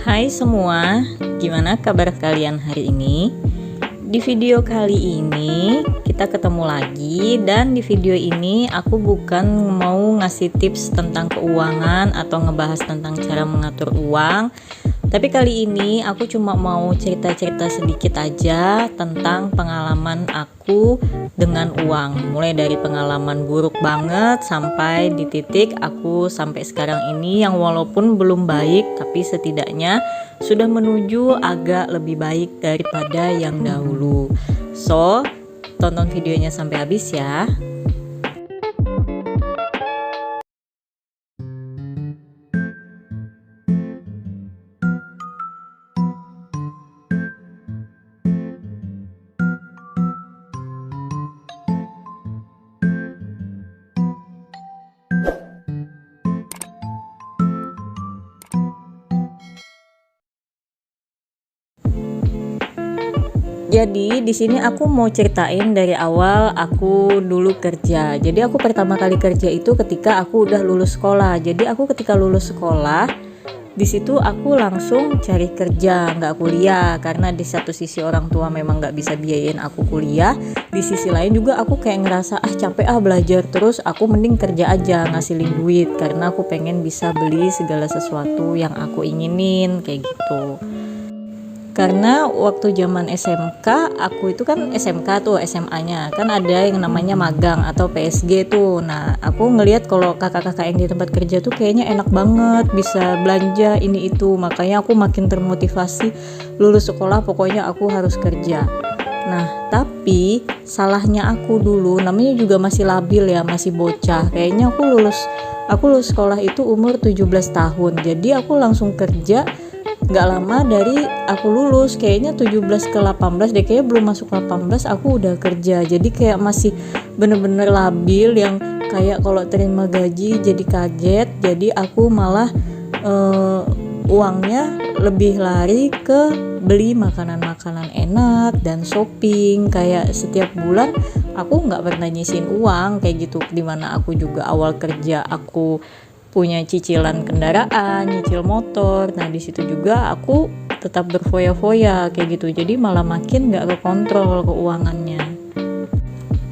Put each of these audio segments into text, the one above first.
Hai semua, gimana kabar kalian hari ini? Di video kali ini kita ketemu lagi, dan di video ini aku bukan mau ngasih tips tentang keuangan atau ngebahas tentang cara mengatur uang. Tapi kali ini aku cuma mau cerita-cerita sedikit aja tentang pengalaman aku dengan uang. Mulai dari pengalaman buruk banget sampai di titik aku sampai sekarang ini yang walaupun belum baik, tapi setidaknya sudah menuju agak lebih baik daripada yang dahulu. So, tonton videonya sampai habis ya. Jadi di sini aku mau ceritain dari awal aku dulu kerja. Jadi aku pertama kali kerja itu ketika aku udah lulus sekolah. Jadi aku ketika lulus sekolah, di situ aku langsung cari kerja, nggak kuliah, karena di satu sisi orang tua memang nggak bisa biayain aku kuliah. Di sisi lain juga aku kayak ngerasa capek belajar terus, aku mending kerja aja ngasilin duit, karena aku pengen bisa beli segala sesuatu yang aku inginin kayak gitu. Karena waktu zaman SMK, aku itu kan SMK tuh, SMA-nya kan ada yang namanya magang atau PSG tuh. Nah, aku ngelihat kalau kakak-kakak yang di tempat kerja tuh kayaknya enak banget, bisa belanja ini itu. Makanya aku makin termotivasi, lulus sekolah pokoknya aku harus kerja. Nah, tapi salahnya aku dulu, namanya juga masih labil ya, masih bocah. Kayaknya aku lulus sekolah itu umur 17 tahun. Jadi aku langsung kerja gak lama dari aku lulus, kayaknya 17 ke 18 deh, kayaknya belum masuk 18 aku udah kerja. Jadi kayak masih bener-bener labil, yang kayak kalau terima gaji jadi kaget. Jadi aku malah uangnya lebih lari ke beli makanan-makanan enak dan shopping. Kayak setiap bulan aku gak pernah nyisin uang kayak gitu, dimana aku juga awal kerja aku punya cicilan kendaraan, nyicil motor. Nah di situ juga aku tetap berfoya-foya kayak gitu. Jadi malah makin nggak kekontrol keuangannya.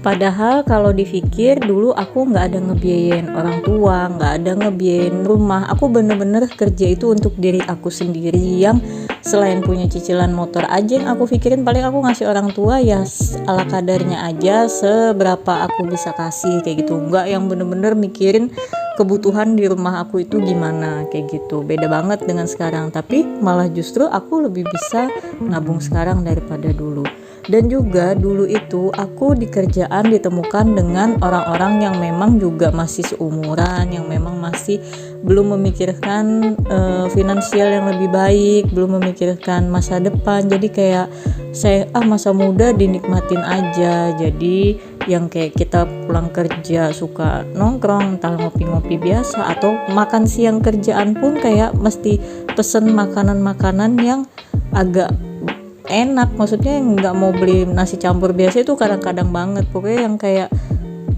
Padahal kalau dipikir dulu aku nggak ada ngebiayain orang tua, nggak ada ngebiayain rumah. Aku bener-bener kerja itu untuk diri aku sendiri, yang selain punya cicilan motor aja yang aku pikirin paling aku ngasih orang tua ya ala kadarnya aja, seberapa aku bisa kasih kayak gitu. Nggak yang bener-bener mikirin kebutuhan di rumah aku itu gimana kayak gitu. Beda banget dengan sekarang, tapi malah justru aku lebih bisa nabung sekarang daripada dulu. Dan juga dulu itu aku di kerjaan ditemukan dengan orang-orang yang memang juga masih seumuran, yang memang masih belum memikirkan finansial yang lebih baik, belum memikirkan masa depan. Jadi kayak saya masa muda dinikmatin aja. Jadi yang kayak kita pulang kerja suka nongkrong, entah ngopi-ngopi biasa atau makan siang kerjaan pun kayak mesti pesen makanan-makanan yang agak enak, maksudnya nggak mau beli nasi campur biasa itu kadang-kadang banget. Pokoknya yang kayak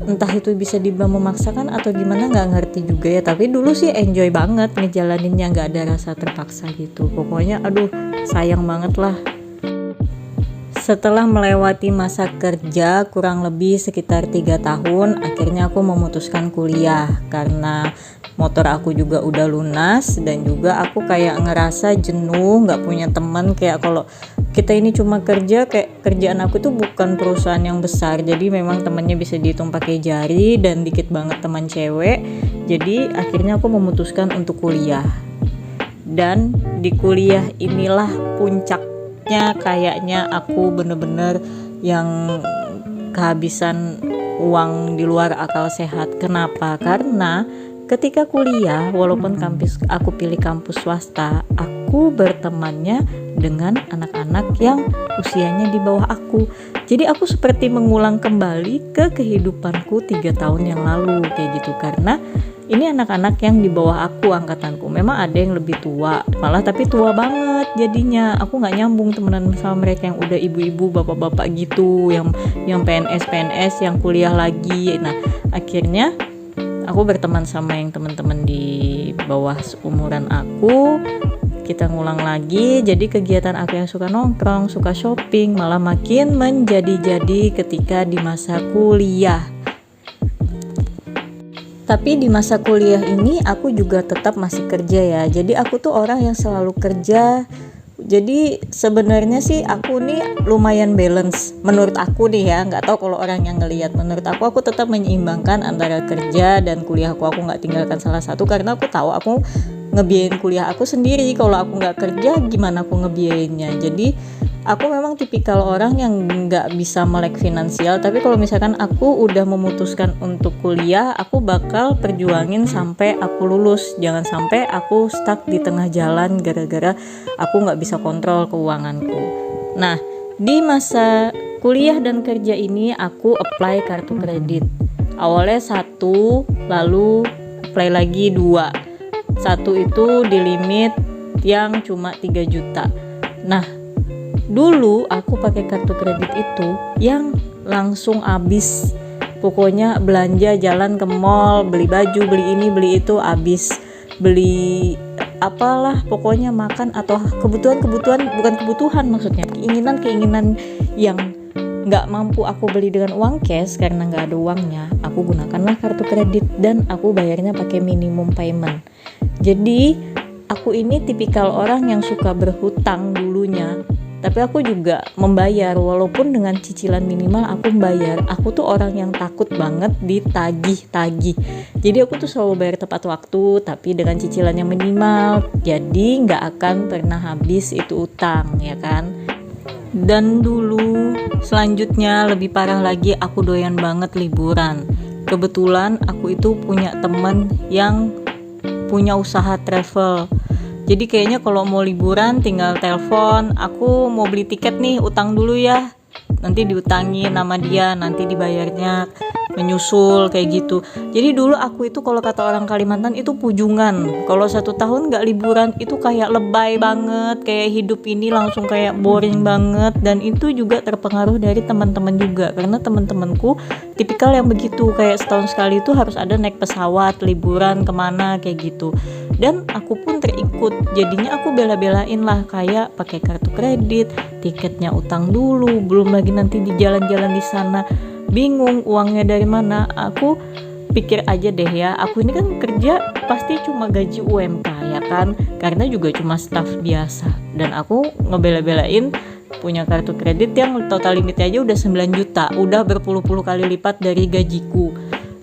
entah itu bisa dibilang memaksakan atau gimana nggak ngerti juga ya, tapi dulu sih enjoy banget ngejalaninnya, nggak ada rasa terpaksa gitu. Pokoknya aduh sayang banget lah. Setelah melewati masa kerja kurang lebih sekitar 3 tahun, akhirnya aku memutuskan kuliah karena motor aku juga udah lunas, dan juga aku kayak ngerasa jenuh, nggak punya teman. Kayak kalau kita ini cuma kerja, kayak kerjaan aku tuh bukan perusahaan yang besar, jadi memang temannya bisa dihitung pakai jari dan dikit banget teman cewek. Jadi akhirnya aku memutuskan untuk kuliah, dan di kuliah inilah puncaknya kayaknya aku bener-bener yang kehabisan uang di luar akal sehat. Kenapa? Karena ketika kuliah, walaupun aku pilih kampus swasta, aku bertemannya dengan anak-anak yang usianya di bawah aku. Jadi aku seperti mengulang kembali ke kehidupanku 3 tahun yang lalu kayak gitu. Karena ini anak-anak yang di bawah aku, angkatanku. Memang ada yang lebih tua, malah tapi tua banget jadinya. Aku nggak nyambung temenan sama mereka yang udah ibu-ibu, bapak-bapak gitu, yang PNS, yang kuliah lagi. Nah akhirnya aku berteman sama yang teman-teman di bawah umuran aku. kita ngulang lagi. Jadi kegiatan aku yang suka nongkrong, suka shopping malah makin menjadi-jadi ketika di masa kuliah. Tapi di masa kuliah ini aku juga tetap masih kerja ya. Jadi aku tuh orang yang selalu kerja. Jadi sebenarnya sih aku nih lumayan balance menurut aku nih ya. Nggak tahu kalau orang yang ngelihat. Menurut aku tetap menyeimbangkan antara kerja dan kuliahku. Aku nggak tinggalkan salah satu karena aku tahu aku ngebiayain kuliah aku sendiri. Kalau aku nggak kerja gimana aku ngebiayainnya. Jadi aku memang tipikal orang yang nggak bisa melek finansial, tapi kalau misalkan aku udah memutuskan untuk kuliah, aku bakal perjuangin sampai aku lulus. Jangan sampai aku stuck di tengah jalan gara-gara aku nggak bisa kontrol keuanganku. Nah, di masa kuliah dan kerja ini aku apply kartu kredit. Awalnya 1, lalu apply lagi 2. 1 itu di limit yang cuma 3 juta. Nah, dulu aku pakai kartu kredit itu yang langsung habis. Pokoknya belanja jalan ke mall, beli baju, beli ini, beli itu habis. Beli apalah, pokoknya makan atau kebutuhan-kebutuhan, bukan kebutuhan maksudnya, keinginan-keinginan yang nggak mampu aku beli dengan uang cash karena nggak ada uangnya. Aku gunakanlah kartu kredit dan aku bayarnya pakai minimum payment. Jadi aku ini tipikal orang yang suka berhutang dulunya. Tapi aku juga membayar, walaupun dengan cicilan minimal aku membayar. Aku tuh orang yang takut banget ditagih-tagih. Jadi aku tuh selalu bayar tepat waktu, tapi dengan cicilan yang minimal. Jadi nggak akan pernah habis itu utang, ya kan? Dan dulu selanjutnya lebih parah lagi, aku doyan banget liburan. Kebetulan aku itu punya temen yang punya usaha travel. Jadi kayaknya kalau mau liburan tinggal telepon, aku mau beli tiket nih, utang dulu ya. Nanti diutangin sama dia, nanti dibayarnya menyusul kayak gitu. Jadi dulu aku itu kalau kata orang Kalimantan itu pujungan. Kalau 1 tahun gak liburan itu kayak lebay banget, kayak hidup ini langsung kayak boring banget. Dan itu juga terpengaruh dari teman-teman juga, karena teman-temanku tipikal yang begitu, kayak setahun sekali itu harus ada naik pesawat liburan kemana kayak gitu. Dan aku pun terikut, jadinya aku bela-belain lah kayak pakai kartu kredit, tiketnya utang dulu, belum lagi nanti di jalan-jalan di sana bingung uangnya dari mana. Aku pikir aja deh ya, aku ini kan kerja pasti cuma gaji UMK ya kan, karena juga cuma staff biasa, dan aku ngebela-belain punya kartu kredit yang total limitnya aja udah 9 juta, udah berpuluh-puluh kali lipat dari gajiku.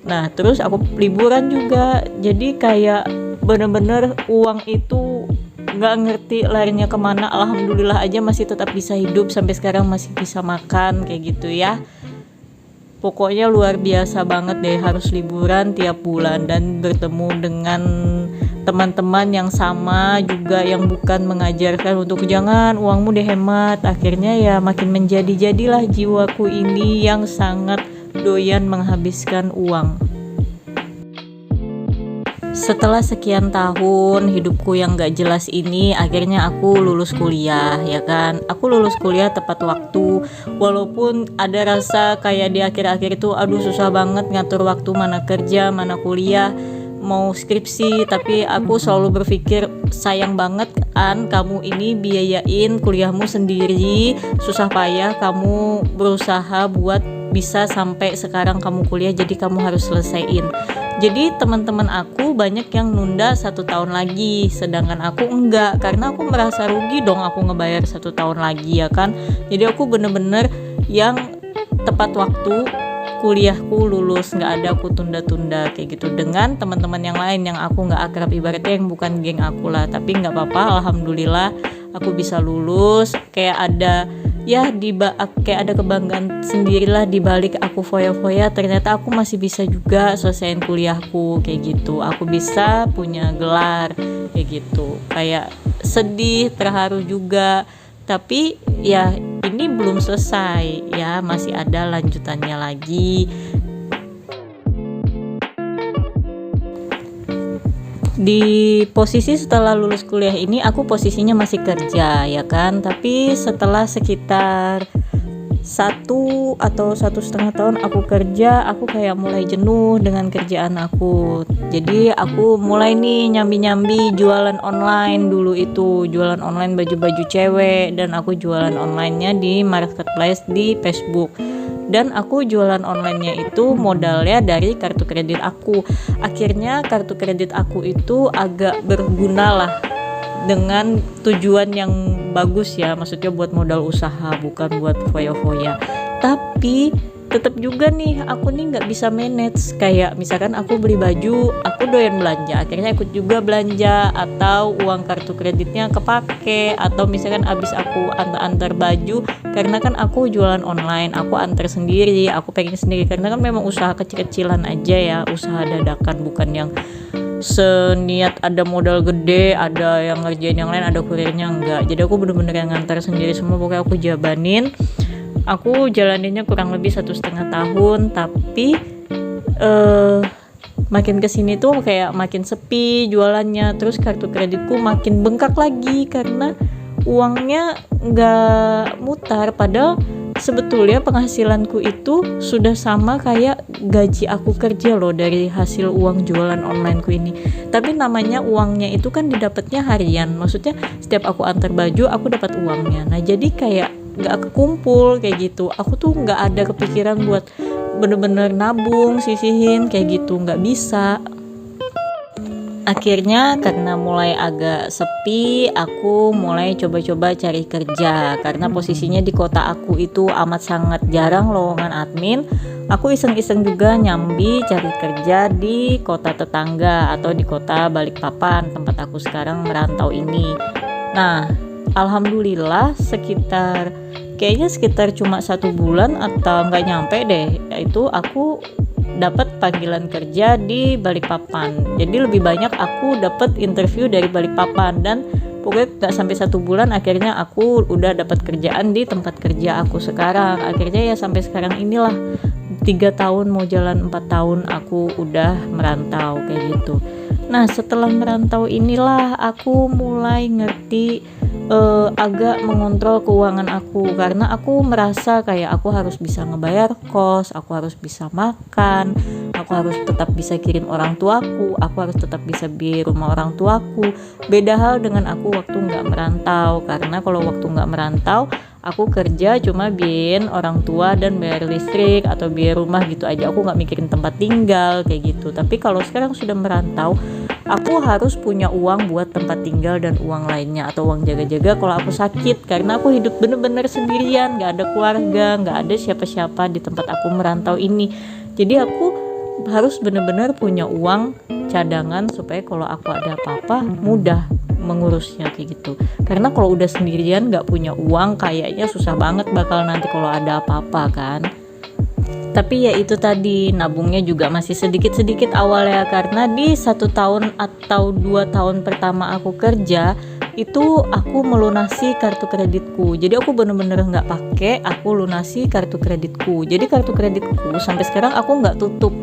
Nah terus aku liburan juga, jadi kayak bener-bener uang itu nggak ngerti larinya kemana. Alhamdulillah aja masih tetap bisa hidup sampai sekarang, masih bisa makan kayak gitu ya. Pokoknya luar biasa banget deh, harus liburan tiap bulan dan bertemu dengan teman-teman yang sama juga, yang bukan mengajarkan untuk jangan uangmu dihemat. Akhirnya ya makin menjadi-jadilah jiwaku ini yang sangat doyan menghabiskan uang. Setelah sekian tahun hidupku yang gak jelas ini, akhirnya aku lulus kuliah ya kan. Aku lulus kuliah tepat waktu, walaupun ada rasa kayak di akhir-akhir itu aduh susah banget ngatur waktu, mana kerja, mana kuliah, mau skripsi. Tapi aku selalu berpikir sayang banget kan kamu ini biayain kuliahmu sendiri, susah payah kamu berusaha buat bisa sampai sekarang kamu kuliah, jadi kamu harus selesaiin. Jadi teman-teman aku banyak yang nunda 1 tahun lagi, sedangkan aku enggak, karena aku merasa rugi dong aku ngebayar 1 tahun lagi ya kan. Jadi aku bener-bener yang tepat waktu kuliahku lulus, nggak ada aku tunda-tunda kayak gitu dengan teman-teman yang lain yang aku nggak akrab, ibaratnya yang bukan geng aku lah. Tapi nggak apa-apa, alhamdulillah aku bisa lulus. Kayak ada ya kayak ada kebanggaan sendirilah di balik aku foya-foya, ternyata aku masih bisa juga selesaiin kuliahku kayak gitu. Aku bisa punya gelar kayak gitu, kayak sedih, terharu juga. Tapi ya ini belum selesai ya, masih ada lanjutannya lagi. Di posisi setelah lulus kuliah ini aku posisinya masih kerja ya kan, tapi setelah sekitar 1 atau 1,5 tahun aku kerja, aku kayak mulai jenuh dengan kerjaan aku. Jadi aku mulai nih nyambi-nyambi jualan online. Dulu itu jualan online baju-baju cewek, dan aku jualan onlinenya di marketplace di Facebook. Dan aku jualan onlinenya itu modalnya dari kartu kredit aku. Akhirnya kartu kredit aku itu agak berguna lah, dengan tujuan yang bagus ya, maksudnya buat modal usaha, bukan buat foya-foya. Tapi tetap juga nih aku nih nggak bisa manage. Kayak misalkan aku beli baju, aku doyan belanja, akhirnya ikut juga belanja, atau uang kartu kreditnya kepake, atau misalkan abis aku antar baju, karena kan aku jualan online, aku antar sendiri, aku pengen sendiri, karena kan memang usaha kecil-kecilan aja ya, usaha dadakan, bukan yang seniat ada modal gede, ada yang ngerjain yang lain, ada kurirnya, enggak. Jadi aku bener-bener yang ngantar sendiri semua, pokoknya aku jabanin. Aku jalaninnya kurang lebih 1,5 tahun, tapi makin kesini tuh kayak makin sepi jualannya, terus kartu kreditku makin bengkak lagi karena uangnya nggak mutar. Padahal sebetulnya penghasilanku itu sudah sama kayak gaji aku kerja loh, dari hasil uang jualan onlineku ini. Tapi namanya uangnya itu kan didapatnya harian, maksudnya setiap aku antar baju aku dapat uangnya. Nah jadi kayak nggak kekumpul kayak gitu. Aku tuh nggak ada kepikiran buat bener-bener nabung, sisihin kayak gitu, nggak bisa. Akhirnya karena mulai agak sepi, aku mulai coba-coba cari kerja. Karena posisinya di kota aku itu amat sangat jarang lowongan admin. Aku iseng-iseng juga nyambi cari kerja di kota tetangga atau di kota Balikpapan, tempat aku sekarang merantau ini. Nah, alhamdulillah kayaknya sekitar cuma 1 bulan atau nggak nyampe deh, itu aku dapat panggilan kerja di Balikpapan. Jadi lebih banyak aku dapat interview dari Balikpapan, dan pokoknya nggak sampai 1 bulan akhirnya aku udah dapat kerjaan di tempat kerja aku sekarang. Akhirnya ya sampai sekarang inilah 3 tahun mau jalan 4 tahun aku udah merantau kayak gitu. Nah setelah merantau inilah aku mulai ngerti agak mengontrol keuangan aku, karena aku merasa kayak aku harus bisa ngebayar kos, aku harus bisa makan, aku harus tetap bisa kirim orang tuaku, aku harus tetap bisa biaya rumah orang tuaku. Beda hal dengan aku waktu nggak merantau, karena kalau waktu nggak merantau aku kerja cuma biayain orang tua dan bayar listrik atau biaya rumah gitu aja, aku nggak mikirin tempat tinggal kayak gitu. Tapi kalau sekarang sudah merantau, aku harus punya uang buat tempat tinggal dan uang lainnya, atau uang jaga-jaga kalau aku sakit, karena aku hidup bener-bener sendirian, gak ada keluarga, gak ada siapa-siapa di tempat aku merantau ini. Jadi aku harus bener-bener punya uang cadangan supaya kalau aku ada apa-apa mudah mengurusnya kayak gitu. Karena kalau udah sendirian gak punya uang, kayaknya susah banget bakal nanti kalau ada apa-apa kan. Tapi ya itu tadi, nabungnya juga masih sedikit-sedikit awalnya, karena di 1 tahun atau 2 tahun pertama aku kerja itu aku melunasi kartu kreditku. Jadi aku bener-bener nggak pakai, aku lunasi kartu kreditku. Jadi kartu kreditku sampai sekarang aku nggak tutup,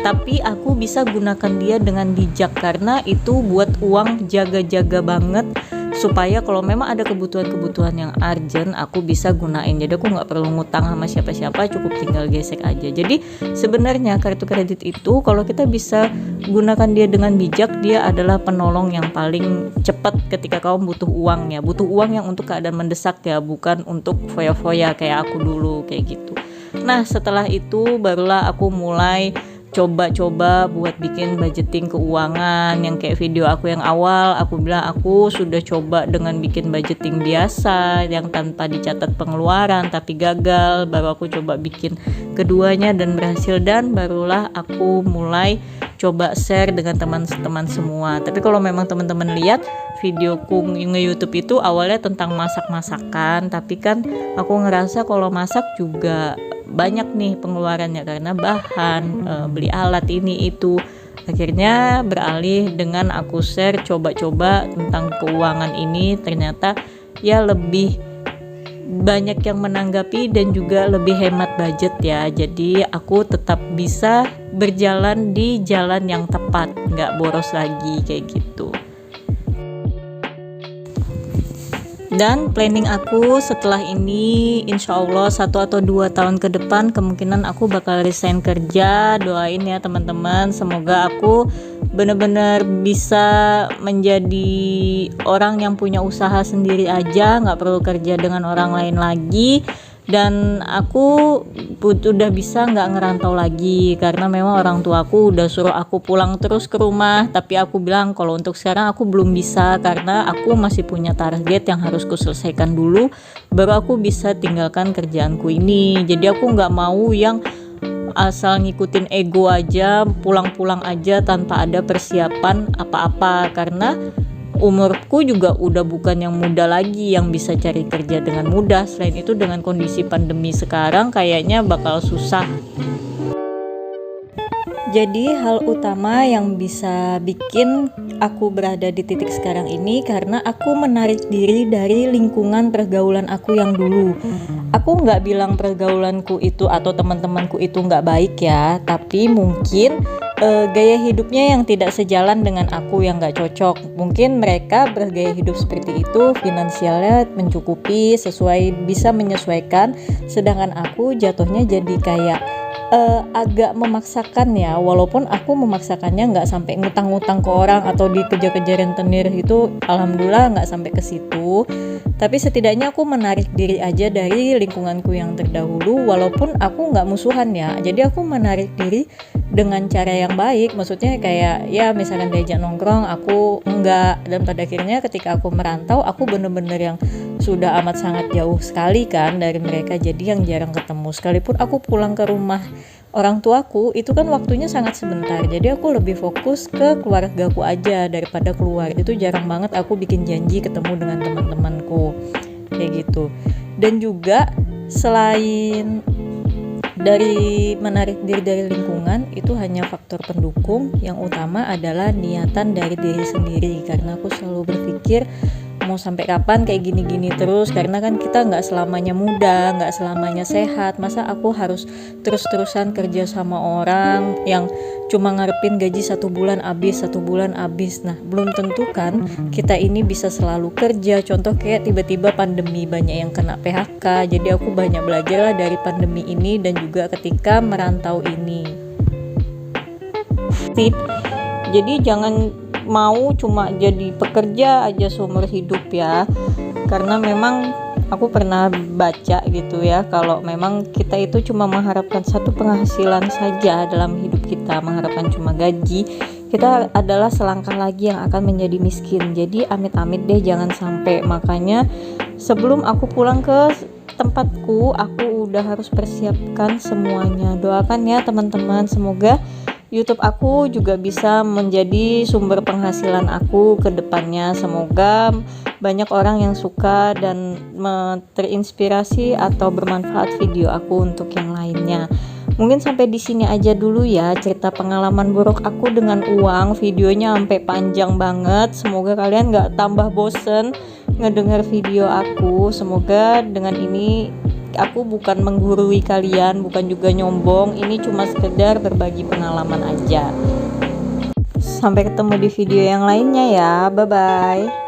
tapi aku bisa gunakan dia dengan bijak, karena itu buat uang jaga-jaga banget, supaya kalau memang ada kebutuhan-kebutuhan yang urgent aku bisa gunain. Jadi aku nggak perlu ngutang sama siapa-siapa, cukup tinggal gesek aja. Jadi sebenarnya kartu kredit itu kalau kita bisa gunakan dia dengan bijak, dia adalah penolong yang paling cepat ketika kamu butuh uangnya, butuh uang yang untuk keadaan mendesak ya, bukan untuk foya-foya kayak aku dulu kayak gitu. Nah setelah itu barulah aku mulai coba-coba buat bikin budgeting keuangan, yang kayak video aku yang awal aku bilang aku sudah coba dengan bikin budgeting biasa yang tanpa dicatat pengeluaran, tapi gagal. Baru aku coba bikin keduanya dan berhasil, dan barulah aku mulai coba share dengan teman-teman semua. Tapi kalau memang teman-teman lihat videoku nge-YouTube itu awalnya tentang masak-masakan, tapi kan aku ngerasa kalau masak juga banyak nih pengeluarannya karena bahan, beli alat ini itu. Akhirnya beralih dengan aku share coba-coba tentang keuangan ini, ternyata ya lebih banyak yang menanggapi dan juga lebih hemat budget ya. Jadi aku tetap bisa berjalan di jalan yang tepat, nggak boros lagi kayak gitu. Dan planning aku setelah ini insya Allah 1 atau 2 tahun ke depan kemungkinan aku bakal resign kerja. Doain ya teman-teman, semoga aku benar-benar bisa menjadi orang yang punya usaha sendiri aja, nggak perlu kerja dengan orang lain lagi. Dan aku udah bisa nggak ngerantau lagi, karena memang orang tuaku udah suruh aku pulang terus ke rumah, tapi aku bilang kalau untuk sekarang aku belum bisa karena aku masih punya target yang harus kuselesaikan dulu baru aku bisa tinggalkan kerjaanku ini. Jadi aku nggak mau yang asal ngikutin ego aja, pulang-pulang aja tanpa ada persiapan apa-apa, karena umurku juga udah bukan yang muda lagi yang bisa cari kerja dengan mudah. Selain itu dengan kondisi pandemi sekarang kayaknya bakal susah. Jadi hal utama yang bisa bikin aku berada di titik sekarang ini karena aku menarik diri dari lingkungan pergaulan aku yang dulu. Aku nggak bilang pergaulanku itu atau teman-temanku itu nggak baik ya, tapi mungkin gaya hidupnya yang tidak sejalan dengan aku yang nggak cocok. Mungkin mereka bergaya hidup seperti itu, finansialnya mencukupi, bisa menyesuaikan, sedangkan aku jatuhnya jadi kayak agak memaksakan ya, walaupun aku memaksakannya nggak sampai ngutang-ngutang ke orang atau dikejar-kejar rentenir gitu, alhamdulillah nggak sampai ke situ. Tapi setidaknya aku menarik diri aja dari lingkunganku yang terdahulu, walaupun aku nggak musuhan ya. Jadi aku menarik diri dengan cara yang baik, maksudnya kayak ya misalkan diajak nongkrong aku enggak, dan pada akhirnya ketika aku merantau aku bener-bener yang sudah amat sangat jauh sekali kan dari mereka, jadi yang jarang ketemu. Sekalipun aku pulang ke rumah orang tuaku itu kan waktunya sangat sebentar, jadi aku lebih fokus ke keluargaku aja daripada keluar. Itu jarang banget aku bikin janji ketemu dengan teman-temanku kayak gitu. Dan juga selain dari menarik diri dari lingkungan, itu hanya faktor pendukung, yang utama adalah niatan dari diri sendiri. Karena aku selalu berpikir mau sampai kapan kayak gini-gini terus, karena kan kita nggak selamanya muda, nggak selamanya sehat. Masa aku harus terus-terusan kerja sama orang yang cuma ngarepin gaji 1 bulan habis. Nah belum tentu kan kita ini bisa selalu kerja. Contoh kayak tiba-tiba pandemi banyak yang kena PHK, jadi aku banyak belajar lah dari pandemi ini dan juga ketika merantau ini. Jadi jangan mau cuma jadi pekerja aja seumur hidup ya, karena memang aku pernah baca gitu ya, kalau memang kita itu cuma mengharapkan satu penghasilan saja dalam hidup kita, mengharapkan cuma gaji, kita adalah selangkah lagi yang akan menjadi miskin. Jadi amit-amit deh jangan sampai. Makanya sebelum aku pulang ke tempatku, aku udah harus persiapkan semuanya. Doakan ya teman-teman, semoga YouTube aku juga bisa menjadi sumber penghasilan aku ke depannya. Semoga banyak orang yang suka dan terinspirasi atau bermanfaat video aku untuk yang lainnya. Mungkin sampai di sini aja dulu ya cerita pengalaman buruk aku dengan uang. Videonya sampai panjang banget. Semoga kalian gak tambah bosen ngedenger video aku. Semoga dengan ini aku bukan menggurui kalian, bukan juga nyombong. Ini cuma sekedar berbagi pengalaman aja. Sampai ketemu di video yang lainnya ya. Bye bye.